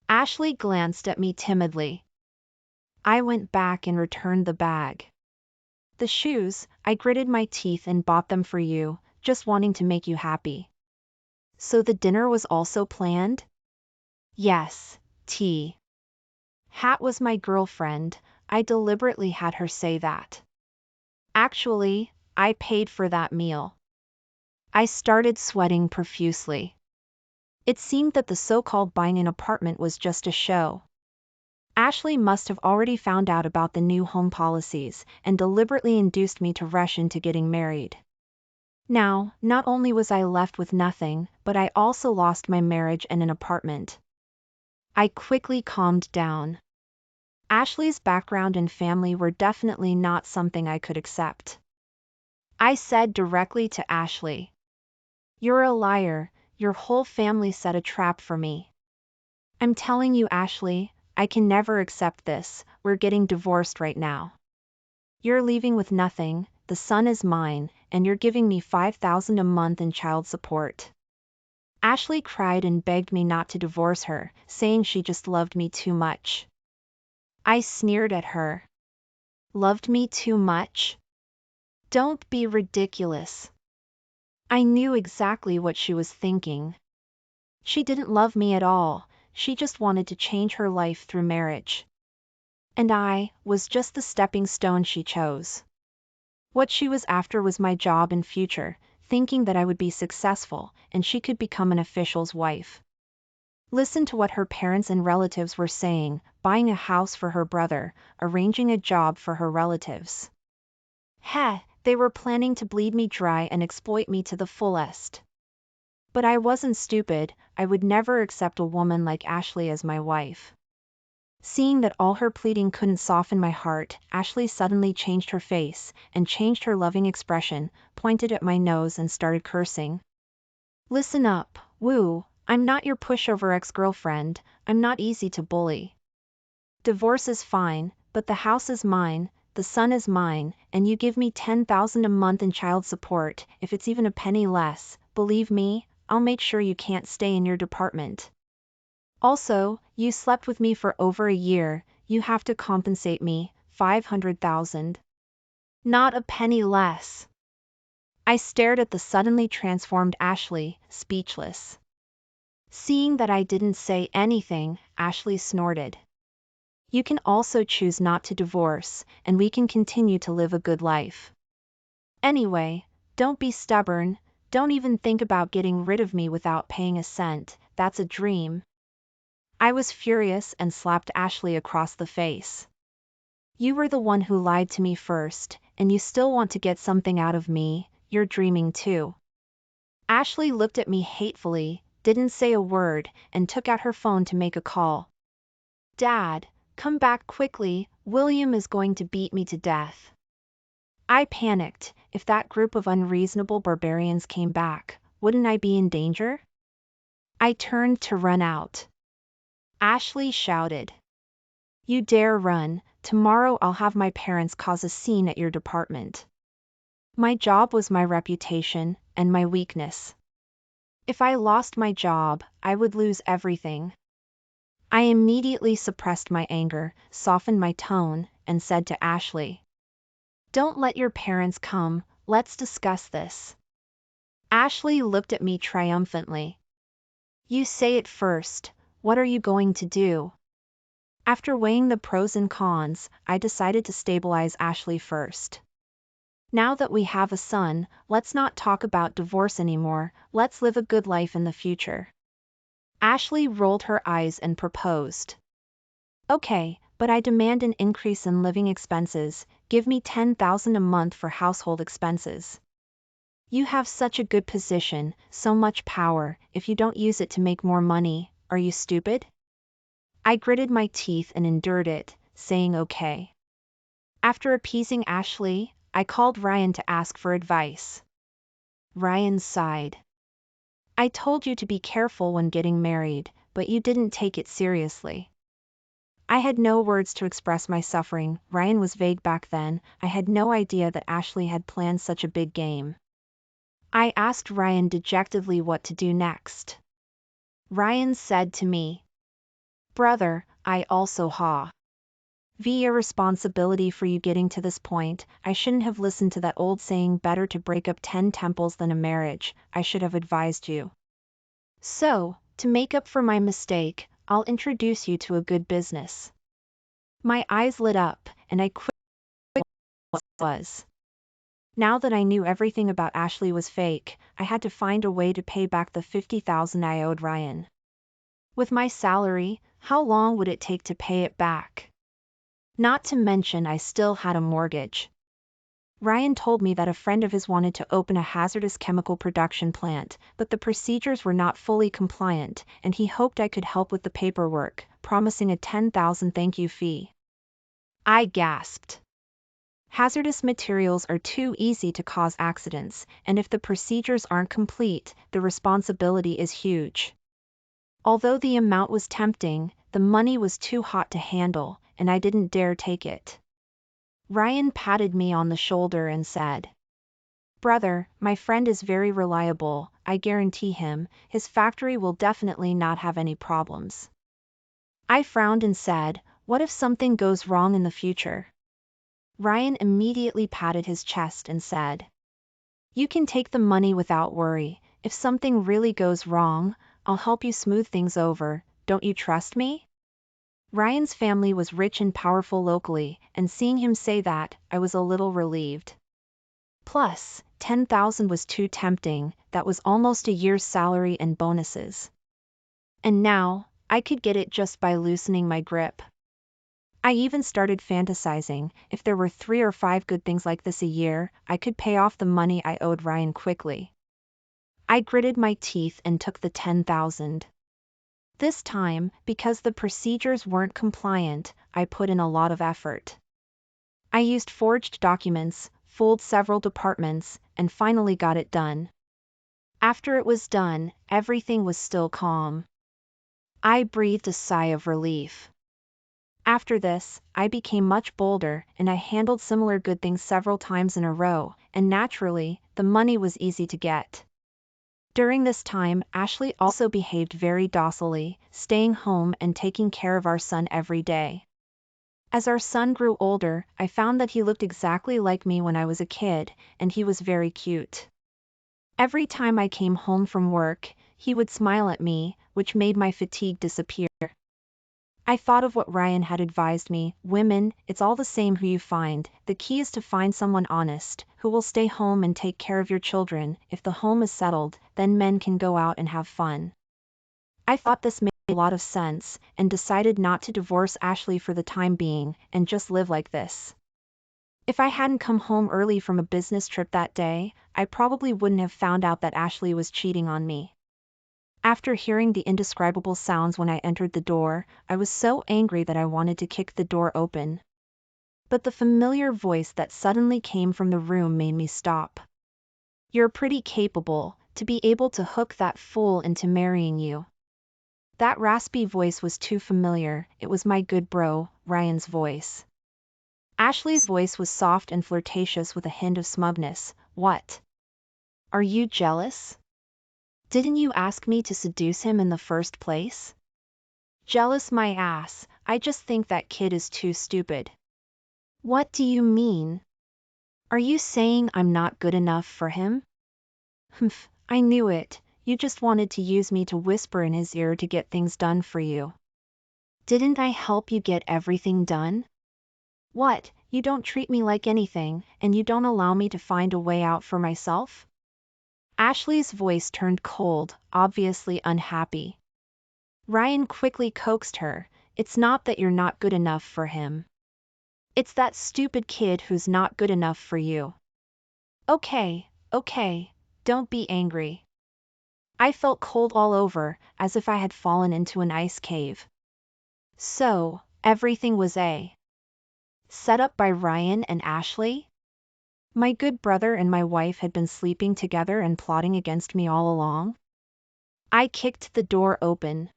A: Ashley glanced at me timidly. I went back and returned the bag. The shoes, I gritted my teeth and bought them for you, just wanting to make you happy. So the dinner was also planned? Yes, T. Hat was my girlfriend, I deliberately had her say that. Actually, I paid for that meal. I started sweating profusely. It seemed that the so-called buying an apartment was just a show. Ashley must have already found out about the new home policies and deliberately induced me to rush into getting married. Now, not only was I left with nothing, but I also lost my marriage and an apartment. I quickly calmed down. Ashley's background and family were definitely not something I could accept. I said directly to Ashley, "You're a liar, your whole family set a trap for me. I'm telling you, Ashley, I can never accept this, we're getting divorced right now. You're leaving with nothing, the son is mine, and you're giving me 5,000 a month in child support." Ashley cried and begged me not to divorce her, saying she just loved me too much. I sneered at her. Loved me too much? Don't be ridiculous. I knew exactly what she was thinking. She didn't love me at all, she just wanted to change her life through marriage. And I was just the stepping stone she chose. What she was after was my job and future, thinking that I would be successful and she could become an official's wife. Listen to what her parents and relatives were saying, buying a house for her brother, arranging a job for her relatives. Heh, they were planning to bleed me dry and exploit me to the fullest. But I wasn't stupid, I would never accept a woman like Ashley as my wife. Seeing that all her pleading couldn't soften my heart, Ashley suddenly changed her face, and changed her loving expression, pointed at my nose and started cursing. Listen up, Woo, I'm not your pushover ex-girlfriend, I'm not easy to bully. Divorce is fine, but the house is mine, the son is mine, and you give me $10,000 a month in child support. If it's even a penny less, believe me, I'll make sure you can't stay in your department. Also, you slept with me for over a year, you have to compensate me, $500,000. Not a penny less. I stared at the suddenly transformed Ashley, speechless. Seeing that I didn't say anything, Ashley snorted. You can also choose not to divorce, and we can continue to live a good life. Anyway, don't be stubborn, don't even think about getting rid of me without paying a cent, that's a dream. I was furious and slapped Ashley across the face. You were the one who lied to me first, and you still want to get something out of me, you're dreaming too. Ashley looked at me hatefully, didn't say a word, and took out her phone to make a call. Dad, come back quickly, William is going to beat me to death. I panicked. If that group of unreasonable barbarians came back, wouldn't I be in danger? I turned to run out. Ashley shouted. You dare run, tomorrow I'll have my parents cause a scene at your department. My job was my reputation, and my weakness. If I lost my job, I would lose everything. I immediately suppressed my anger, softened my tone, and said to Ashley, don't let your parents come, let's discuss this. Ashley looked at me triumphantly. You say it first, what are you going to do? After weighing the pros and cons, I decided to stabilize Ashley first. Now that we have a son, let's not talk about divorce anymore, let's live a good life in the future. Ashley rolled her eyes and proposed. Okay, but I demand an increase in living expenses, give me $10,000 a month for household expenses. You have such a good position, so much power, if you don't use it to make more money, are you stupid? I gritted my teeth and endured it, saying okay. After appeasing Ashley, I called Ryan to ask for advice. Ryan sighed. I told you to be careful when getting married, but you didn't take it seriously. I had no words to express my suffering. Ryan was vague back then, I had no idea that Ashley had planned such a big game. I asked Ryan dejectedly what to do next. Ryan said to me, brother, I also have a responsibility for you getting to this point. I shouldn't have listened to that old saying, better to break up 10 temples than a marriage. I should have advised you. So, to make up for my mistake, I'll introduce you to a good business. My eyes lit up, and I quickly what it was. Now that I knew everything about Ashley was fake, I had to find a way to pay back the $50,000 I owed Ryan. With my salary, how long would it take to pay it back? Not to mention I still had a mortgage. Ryan told me that a friend of his wanted to open a hazardous chemical production plant, but the procedures were not fully compliant, and he hoped I could help with the paperwork, promising a $10,000 thank you fee. I gasped. Hazardous materials are too easy to cause accidents, and if the procedures aren't complete, the responsibility is huge. Although the amount was tempting, the money was too hot to handle, and I didn't dare take it. Ryan patted me on the shoulder and said, brother, my friend is very reliable, I guarantee him, his factory will definitely not have any problems. I frowned and said, what if something goes wrong in the future? Ryan immediately patted his chest and said, you can take the money without worry, if something really goes wrong, I'll help you smooth things over, don't you trust me? Ryan's family was rich and powerful locally, and seeing him say that, I was a little relieved. Plus, $10,000 was too tempting, that was almost a year's salary and bonuses. And now, I could get it just by loosening my grip. I even started fantasizing, if there were 3 or 5 good things like this a year, I could pay off the money I owed Ryan quickly. I gritted my teeth and took the $10,000. This time, because the procedures weren't compliant, I put in a lot of effort. I used forged documents, fooled several departments, and finally got it done. After it was done, everything was still calm. I breathed a sigh of relief. After this, I became much bolder, and I handled similar good things several times in a row, and naturally, the money was easy to get. During this time, Ashley also behaved very docilely, staying home and taking care of our son every day. As our son grew older, I found that he looked exactly like me when I was a kid, and he was very cute. Every time I came home from work, he would smile at me, which made my fatigue disappear. I thought of what Ryan had advised me: women, it's all the same who you find, the key is to find someone honest, who will stay home and take care of your children. If the home is settled, then men can go out and have fun. I thought this made a lot of sense, and decided not to divorce Ashley for the time being, and just live like this. If I hadn't come home early from a business trip that day, I probably wouldn't have found out that Ashley was cheating on me. After hearing the indescribable sounds when I entered the door, I was so angry that I wanted to kick the door open. But the familiar voice that suddenly came from the room made me stop. "You're pretty capable, to be able to hook that fool into marrying you." That raspy voice was too familiar. It was my good bro, Ryan's voice. Ashley's voice was soft and flirtatious with a hint of smugness. "What? Are you jealous? Didn't you ask me to seduce him in the first place?" "Jealous my ass, I just think that kid is too stupid." "What do you mean? Are you saying I'm not good enough for him?" "Humph, I knew it. You just wanted to use me to whisper in his ear to get things done for you." "Didn't I help you get everything done?" "What, you don't treat me like anything, and you don't allow me to find a way out for myself?" Ashley's voice turned cold, obviously unhappy. Ryan quickly coaxed her. "It's not that you're not good enough for him. It's that stupid kid who's not good enough for you." Okay, don't be angry." I felt cold all over, as if I had fallen into an ice cave. So, everything was set up by Ryan and Ashley? My good brother and my wife had been sleeping together and plotting against me all along? I kicked the door open.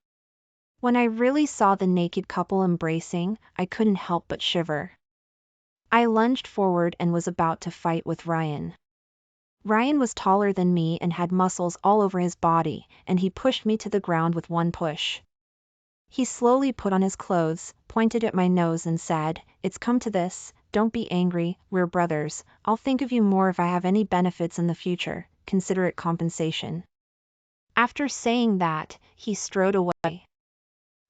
A: When I really saw the naked couple embracing, I couldn't help but shiver. I lunged forward and was about to fight with Ryan. Ryan was taller than me and had muscles all over his body, and he pushed me to the ground with one push. He slowly put on his clothes, pointed at my nose and said, "It's come to this, don't be angry, we're brothers, I'll think of you more if I have any benefits in the future, consider it compensation." After saying that, he strode away.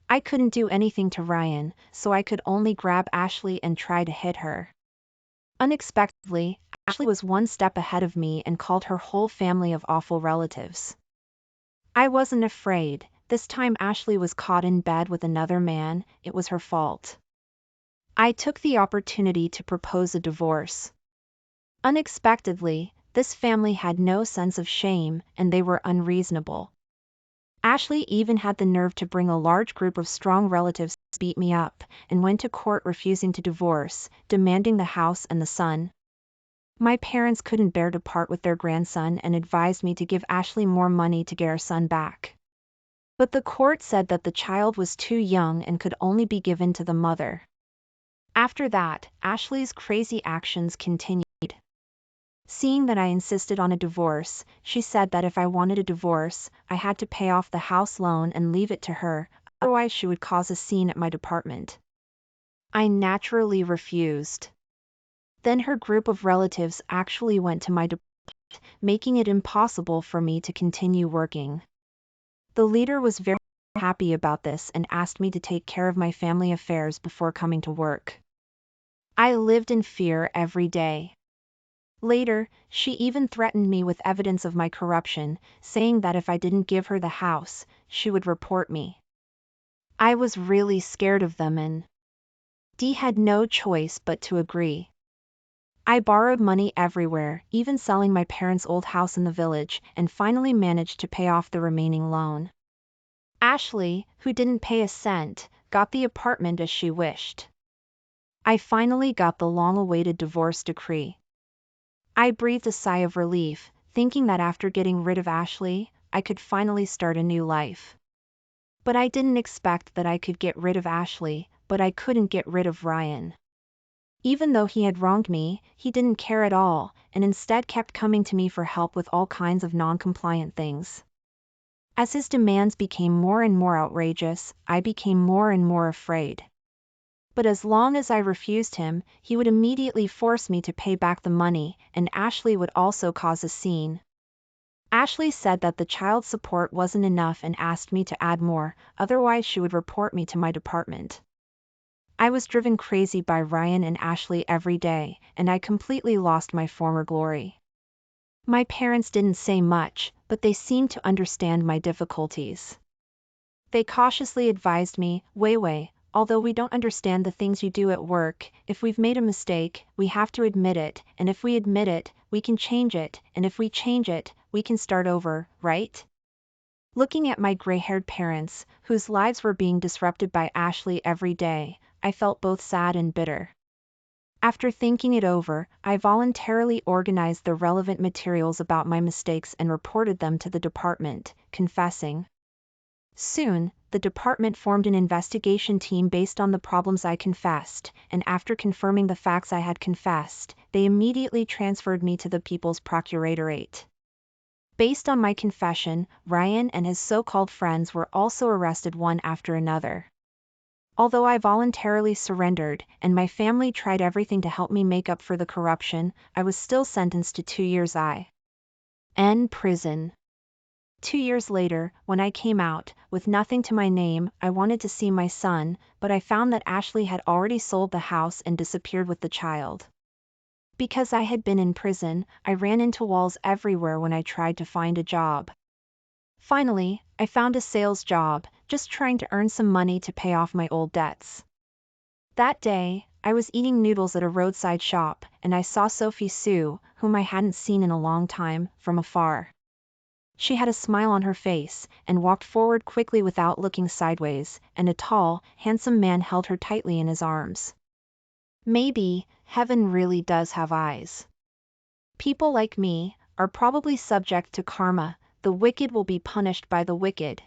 A: I couldn't do anything to Ryan, so I could only grab Ashley and try to hit her. Unexpectedly, Ashley was one step ahead of me and called her whole family of awful relatives. I wasn't afraid. This time Ashley was caught in bed with another man, it was her fault. I took the opportunity to propose a divorce. Unexpectedly, this family had no sense of shame, and they were unreasonable. Ashley even had the nerve to bring a large group of strong relatives to beat me up, and went to court refusing to divorce, demanding the house and the son. My parents couldn't bear to part with their grandson and advised me to give Ashley more money to get our son back. But the court said that the child was too young and could only be given to the mother. After that, Ashley's crazy actions continued. Seeing that I insisted on a divorce, she said that if I wanted a divorce, I had to pay off the house loan and leave it to her, otherwise she would cause a scene at my department. I naturally refused. Then her group of relatives actually went to my department, making it impossible for me to continue working. The leader was very happy about this and asked me to take care of my family affairs before coming to work. I lived in fear every day. Later, she even threatened me with evidence of my corruption, saying that if I didn't give her the house, she would report me. I was really scared of them and Dee had no choice but to agree. I borrowed money everywhere, even selling my parents' old house in the village, and finally managed to pay off the remaining loan. Ashley, who didn't pay a cent, got the apartment as she wished. I finally got the long-awaited divorce decree. I breathed a sigh of relief, thinking that after getting rid of Ashley, I could finally start a new life. But I didn't expect that I could get rid of Ashley, but I couldn't get rid of Ryan. Even though he had wronged me, he didn't care at all, and instead kept coming to me for help with all kinds of non-compliant things. As his demands became more and more outrageous, I became more and more afraid. But as long as I refused him, he would immediately force me to pay back the money, and Ashley would also cause a scene. Ashley said that the child support wasn't enough and asked me to add more, otherwise she would report me to my department. I was driven crazy by Ryan and Ashley every day, and I completely lost my former glory. My parents didn't say much, but they seemed to understand my difficulties. They cautiously advised me, Wei, although we don't understand the things you do at work, if we've made a mistake, we have to admit it, and if we admit it, we can change it, and if we change it, we can start over, right? Looking at my gray-haired parents, whose lives were being disrupted by Ashley every day, I felt both sad and bitter. After thinking it over, I voluntarily organized the relevant materials about my mistakes and reported them to the department, confessing. Soon, the department formed an investigation team based on the problems I confessed, and after confirming the facts I had confessed, they immediately transferred me to the People's Procuratorate. Based on my confession, Ryan and his so-called friends were also arrested one after another. Although I voluntarily surrendered, and my family tried everything to help me make up for the corruption, I was still sentenced to 2 years in prison. 2 years later, when I came out, with nothing to my name, I wanted to see my son, but I found that Ashley had already sold the house and disappeared with the child. Because I had been in prison, I ran into walls everywhere when I tried to find a job. Finally, I found a sales job, just trying to earn some money to pay off my old debts. That day, I was eating noodles at a roadside shop, and I saw Sophie Sue, whom I hadn't seen in a long time, from afar. She had a smile on her face, and walked forward quickly without looking sideways, and a tall, handsome man held her tightly in his arms. Maybe, heaven really does have eyes. People like me are probably subject to karma. The wicked will be punished by the wicked,